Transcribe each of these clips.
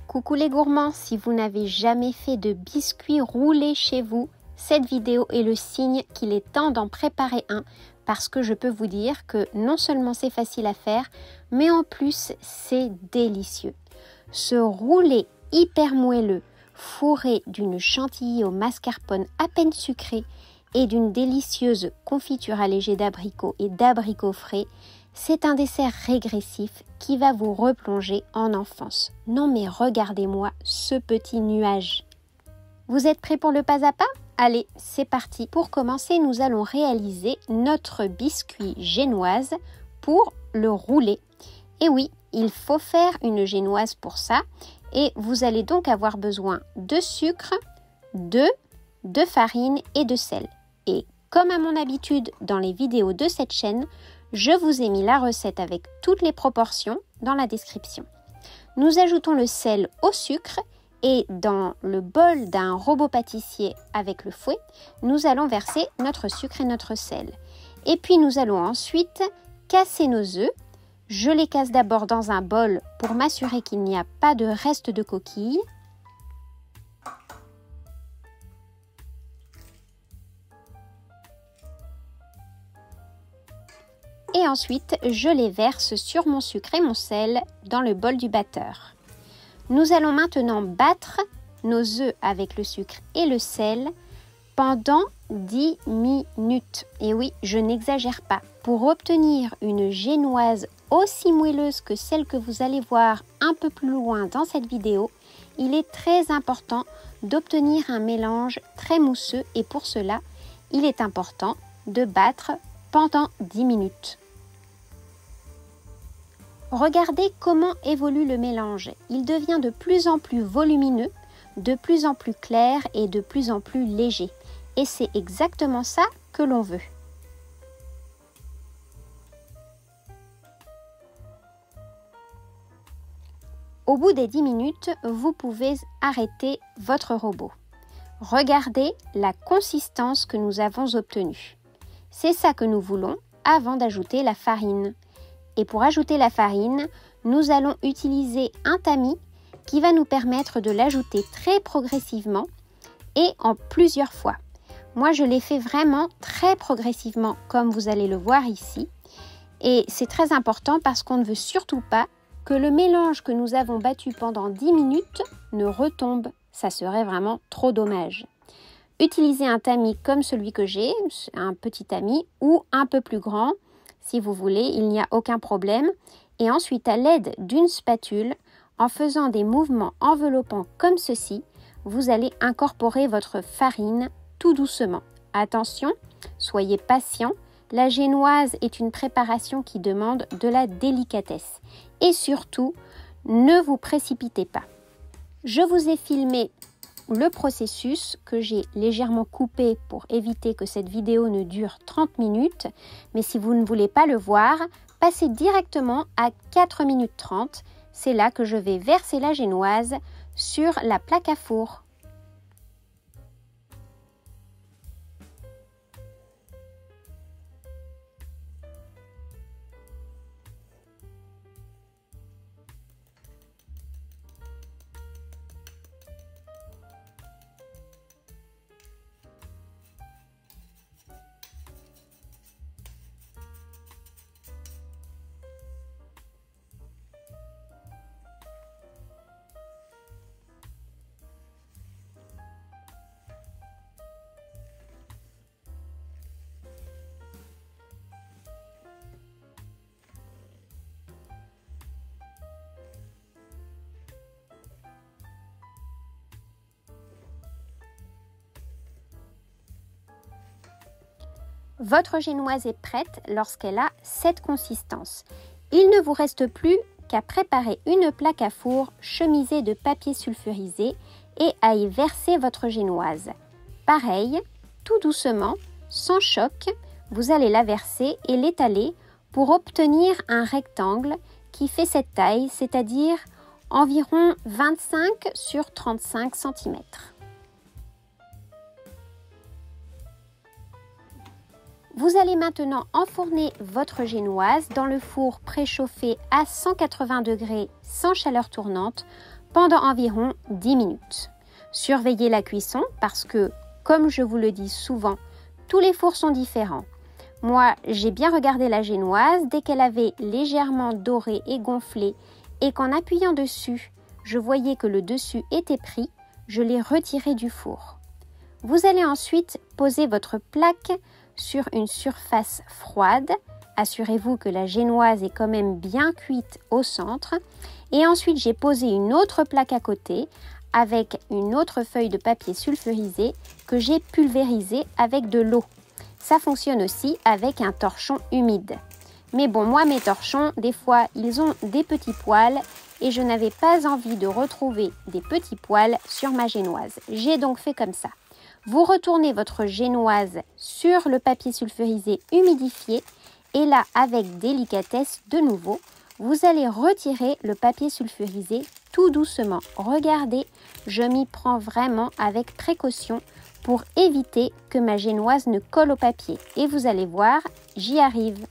Coucou les gourmands, si vous n'avez jamais fait de biscuits roulés chez vous, cette vidéo est le signe qu'il est temps d'en préparer un parce que je peux vous dire que non seulement c'est facile à faire, mais en plus c'est délicieux. Ce roulé hyper moelleux, fourré d'une chantilly au mascarpone à peine sucrée et d'une délicieuse confiture allégée d'abricots et d'abricots frais, c'est un dessert régressif qui va vous replonger en enfance. Non mais regardez-moi ce petit nuage. Vous êtes prêts pour le pas à pas? Allez, c'est parti. Pour commencer, nous allons réaliser notre biscuit génoise pour le rouler. Et oui, il faut faire une génoise pour ça. Et vous allez donc avoir besoin de sucre, d'œufs, de farine et de sel. Et comme à mon habitude dans les vidéos de cette chaîne, je vous ai mis la recette avec toutes les proportions dans la description. Nous ajoutons le sel au sucre et dans le bol d'un robot pâtissier avec le fouet, nous allons verser notre sucre et notre sel. Et puis nous allons ensuite casser nos œufs. Je les casse d'abord dans un bol pour m'assurer qu'il n'y a pas de reste de coquille. Et ensuite, je les verse sur mon sucre et mon sel dans le bol du batteur. Nous allons maintenant battre nos œufs avec le sucre et le sel pendant 10 minutes. Et oui, je n'exagère pas. Pour obtenir une génoise aussi moelleuse que celle que vous allez voir un peu plus loin dans cette vidéo, il est très important d'obtenir un mélange très mousseux et pour cela, il est important de battre pendant 10 minutes. Regardez comment évolue le mélange. Il devient de plus en plus volumineux, de plus en plus clair et de plus en plus léger. Et c'est exactement ça que l'on veut. Au bout des 10 minutes, vous pouvez arrêter votre robot. Regardez la consistance que nous avons obtenue. C'est ça que nous voulons avant d'ajouter la farine. Et pour ajouter la farine, nous allons utiliser un tamis qui va nous permettre de l'ajouter très progressivement et en plusieurs fois. Moi, je l'ai fait vraiment très progressivement, comme vous allez le voir ici. Et c'est très important parce qu'on ne veut surtout pas que le mélange que nous avons battu pendant 10 minutes ne retombe. Ça serait vraiment trop dommage. Utilisez un tamis comme celui que j'ai, un petit tamis ou un peu plus grand. Si vous voulez, il n'y a aucun problème. Et ensuite, à l'aide d'une spatule, en faisant des mouvements enveloppants comme ceci, vous allez incorporer votre farine tout doucement. Attention, soyez patient. La génoise est une préparation qui demande de la délicatesse. Et surtout, ne vous précipitez pas. Je vous ai filmé le processus que j'ai légèrement coupé pour éviter que cette vidéo ne dure 30 minutes. Mais si vous ne voulez pas le voir, passez directement à 4 minutes 30. C'est là que je vais verser la génoise sur la plaque à four. Votre génoise est prête lorsqu'elle a cette consistance. Il ne vous reste plus qu'à préparer une plaque à four chemisée de papier sulfurisé et à y verser votre génoise. Pareil, tout doucement, sans choc, vous allez la verser et l'étaler pour obtenir un rectangle qui fait cette taille, c'est-à-dire environ 25 sur 35 cm. Vous allez maintenant enfourner votre génoise dans le four préchauffé à 180 degrés sans chaleur tournante pendant environ 10 minutes. Surveillez la cuisson parce que, comme je vous le dis souvent, tous les fours sont différents. Moi, j'ai bien regardé la génoise, dès qu'elle avait légèrement doré et gonflé et qu'en appuyant dessus, je voyais que le dessus était pris, je l'ai retirée du four. Vous allez ensuite poser votre plaque sur une surface froide. Assurez-vous que la génoise est quand même bien cuite au centre. Et ensuite, j'ai posé une autre plaque à côté avec une autre feuille de papier sulfurisé que j'ai pulvérisée avec de l'eau. Ça fonctionne aussi avec un torchon humide. Mais bon, moi, mes torchons, des fois, ils ont des petits poils et je n'avais pas envie de retrouver des petits poils sur ma génoise. J'ai donc fait comme ça. Vous retournez votre génoise sur le papier sulfurisé humidifié et là, avec délicatesse de nouveau, vous allez retirer le papier sulfurisé tout doucement. Regardez, je m'y prends vraiment avec précaution pour éviter que ma génoise ne colle au papier. Et vous allez voir, j'y arrive.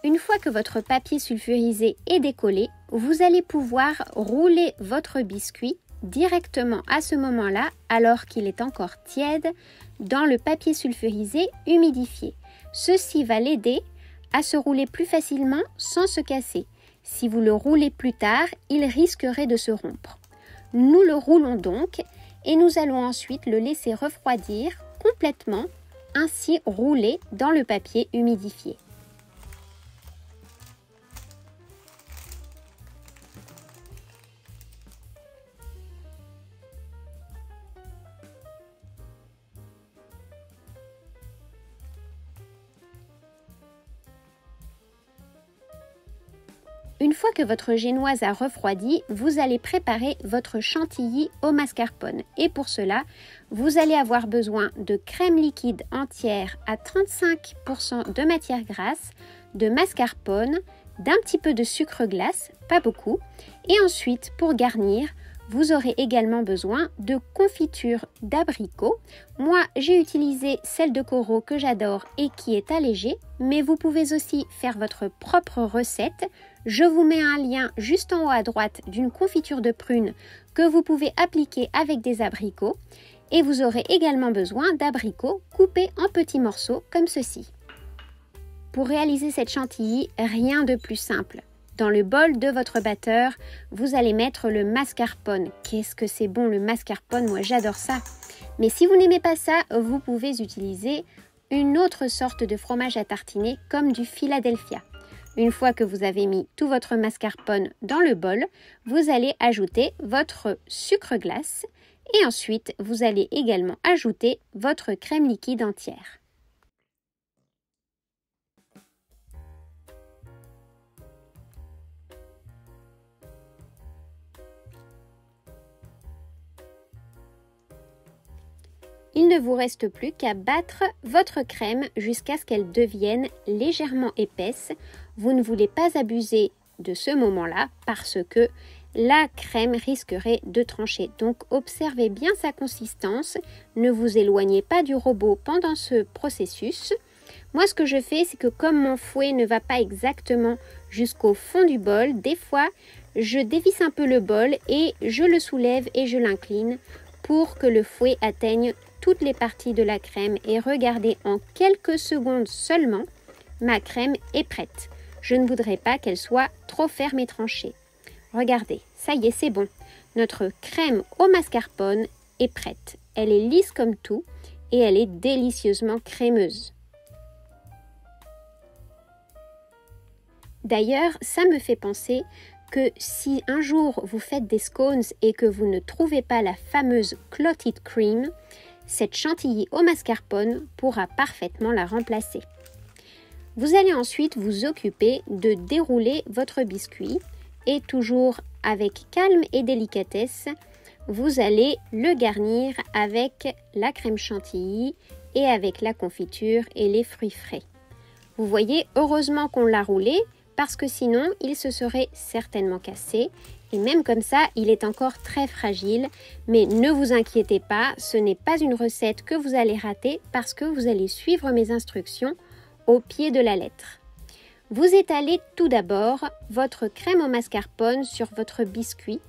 Une fois que votre papier sulfurisé est décollé, vous allez pouvoir rouler votre biscuit directement à ce moment-là, alors qu'il est encore tiède, dans le papier sulfurisé humidifié. Ceci va l'aider à se rouler plus facilement sans se casser. Si vous le roulez plus tard, il risquerait de se rompre. Nous le roulons donc et nous allons ensuite le laisser refroidir complètement, ainsi roulé dans le papier humidifié. Une fois que votre génoise a refroidi, vous allez préparer votre chantilly au mascarpone. Et pour cela, vous allez avoir besoin de crème liquide entière à 35% de matière grasse, de mascarpone, d'un petit peu de sucre glace, pas beaucoup. Et ensuite, pour garnir, vous aurez également besoin de confiture d'abricot. Moi, j'ai utilisé celle de Coro que j'adore et qui est allégée, mais vous pouvez aussi faire votre propre recette. Je vous mets un lien juste en haut à droite d'une confiture de prunes que vous pouvez appliquer avec des abricots. Et vous aurez également besoin d'abricots coupés en petits morceaux comme ceci. Pour réaliser cette chantilly, rien de plus simple. Dans le bol de votre batteur, vous allez mettre le mascarpone. Qu'est-ce que c'est bon le mascarpone, moi j'adore ça. Mais si vous n'aimez pas ça, vous pouvez utiliser une autre sorte de fromage à tartiner comme du Philadelphia. Une fois que vous avez mis tout votre mascarpone dans le bol, vous allez ajouter votre sucre glace et ensuite vous allez également ajouter votre crème liquide entière. Il ne vous reste plus qu'à battre votre crème jusqu'à ce qu'elle devienne légèrement épaisse. Vous ne voulez pas abuser de ce moment-là parce que la crème risquerait de trancher. Donc observez bien sa consistance, ne vous éloignez pas du robot pendant ce processus. Moi ce que je fais, c'est que comme mon fouet ne va pas exactement jusqu'au fond du bol, des fois je dévisse un peu le bol et je le soulève et je l'incline pour que le fouet atteigne toutes les parties de la crème. Et regardez, en quelques secondes seulement, ma crème est prête. Je ne voudrais pas qu'elle soit trop ferme et tranchée. Regardez, ça y est, c'est bon. Notre crème au mascarpone est prête. Elle est lisse comme tout et elle est délicieusement crémeuse. D'ailleurs, ça me fait penser que si un jour vous faites des scones et que vous ne trouvez pas la fameuse clotted cream, cette chantilly au mascarpone pourra parfaitement la remplacer. Vous allez ensuite vous occuper de dérouler votre biscuit et toujours avec calme et délicatesse, vous allez le garnir avec la crème chantilly et avec la confiture et les fruits frais. Vous voyez, heureusement qu'on l'a roulé parce que sinon il se serait certainement cassé et même comme ça il est encore très fragile. Mais ne vous inquiétez pas, ce n'est pas une recette que vous allez rater parce que vous allez suivre mes instructions au pied de la lettre. Vous étalez tout d'abord votre crème au mascarpone sur votre biscuit,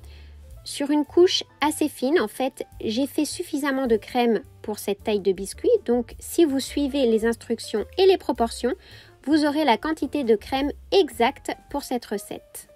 sur une couche assez fine. En fait, j'ai fait suffisamment de crème pour cette taille de biscuit, donc si vous suivez les instructions et les proportions, vous aurez la quantité de crème exacte pour cette recette.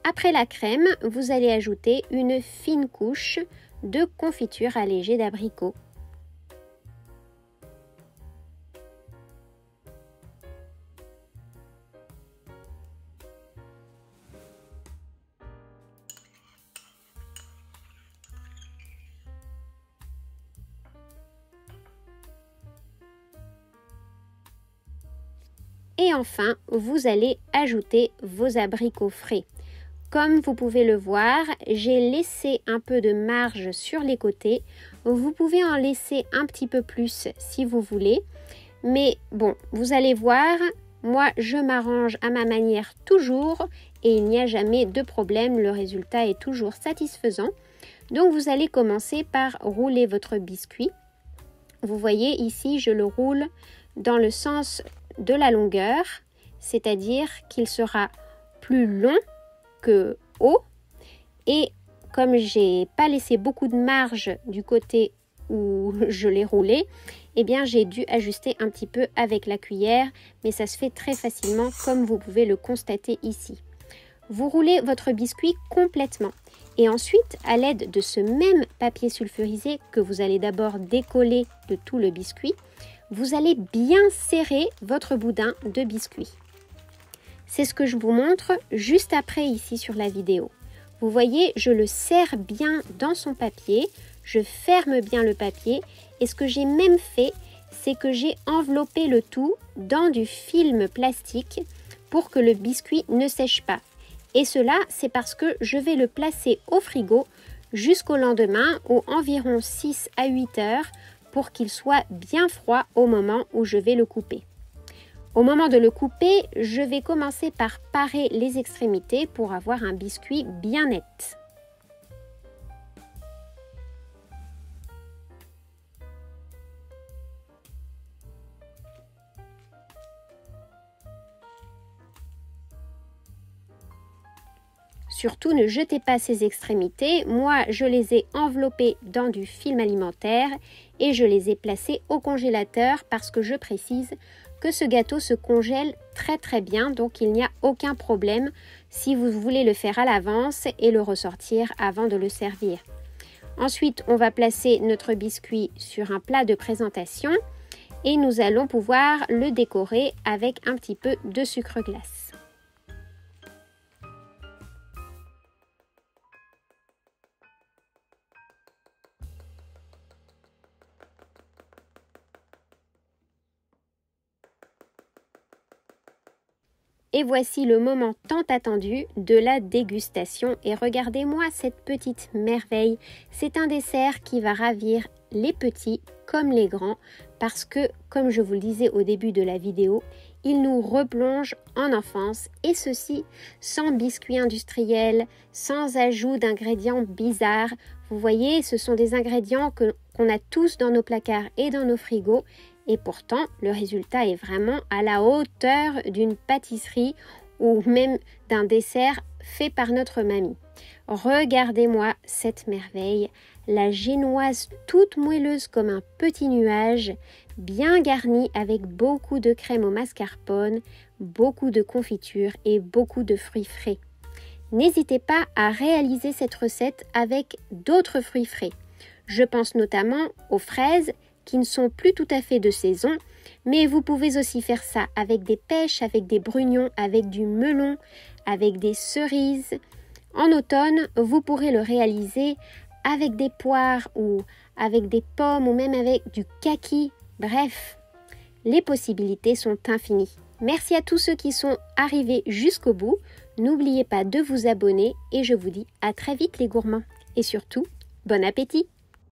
Après la crème, vous allez ajouter une fine couche de confiture allégée d'abricot. Et enfin, vous allez ajouter vos abricots frais. Comme vous pouvez le voir, j'ai laissé un peu de marge sur les côtés. Vous pouvez en laisser un petit peu plus si vous voulez. Mais bon, vous allez voir, moi je m'arrange à ma manière toujours et il n'y a jamais de problème. Le résultat est toujours satisfaisant. Donc vous allez commencer par rouler votre biscuit. Vous voyez ici, je le roule dans le sens de la longueur, c'est-à-dire qu'il sera plus long que haut, et comme j'ai pas laissé beaucoup de marge du côté où je l'ai roulé, eh bien j'ai dû ajuster un petit peu avec la cuillère, mais ça se fait très facilement comme vous pouvez le constater ici. Vous roulez votre biscuit complètement et ensuite à l'aide de ce même papier sulfurisé que vous allez d'abord décoller de tout le biscuit, vous allez bien serrer votre boudin de biscuit. C'est ce que je vous montre juste après ici sur la vidéo. Vous voyez, je le serre bien dans son papier, je ferme bien le papier et ce que j'ai même fait, c'est que j'ai enveloppé le tout dans du film plastique pour que le biscuit ne sèche pas. Et cela, c'est parce que je vais le placer au frigo jusqu'au lendemain ou environ 6 à 8 heures pour qu'il soit bien froid au moment où je vais le couper. Au moment de le couper, je vais commencer par parer les extrémités pour avoir un biscuit bien net. Surtout, ne jetez pas ces extrémités. Moi, je les ai enveloppées dans du film alimentaire et je les ai placées au congélateur parce que je précise que ce gâteau se congèle très bien, donc il n'y a aucun problème si vous voulez le faire à l'avance et le ressortir avant de le servir. Ensuite, on va placer notre biscuit sur un plat de présentation et nous allons pouvoir le décorer avec un petit peu de sucre glace. Et voici le moment tant attendu de la dégustation. Et regardez-moi cette petite merveille. C'est un dessert qui va ravir les petits comme les grands parce que, comme je vous le disais au début de la vidéo, il nous replonge en enfance et ceci sans biscuits industriels, sans ajout d'ingrédients bizarres. Vous voyez, ce sont des ingrédients qu'on a tous dans nos placards et dans nos frigos. Et pourtant, le résultat est vraiment à la hauteur d'une pâtisserie ou même d'un dessert fait par notre mamie. Regardez-moi cette merveille, la génoise toute moelleuse comme un petit nuage, bien garnie avec beaucoup de crème au mascarpone, beaucoup de confiture et beaucoup de fruits frais. N'hésitez pas à réaliser cette recette avec d'autres fruits frais. Je pense notamment aux fraises, qui ne sont plus tout à fait de saison, mais vous pouvez aussi faire ça avec des pêches, avec des brugnons, avec du melon, avec des cerises. En automne, vous pourrez le réaliser avec des poires ou avec des pommes ou même avec du kaki. Bref, les possibilités sont infinies. Merci à tous ceux qui sont arrivés jusqu'au bout. N'oubliez pas de vous abonner et je vous dis à très vite les gourmands. Et surtout, bon appétit!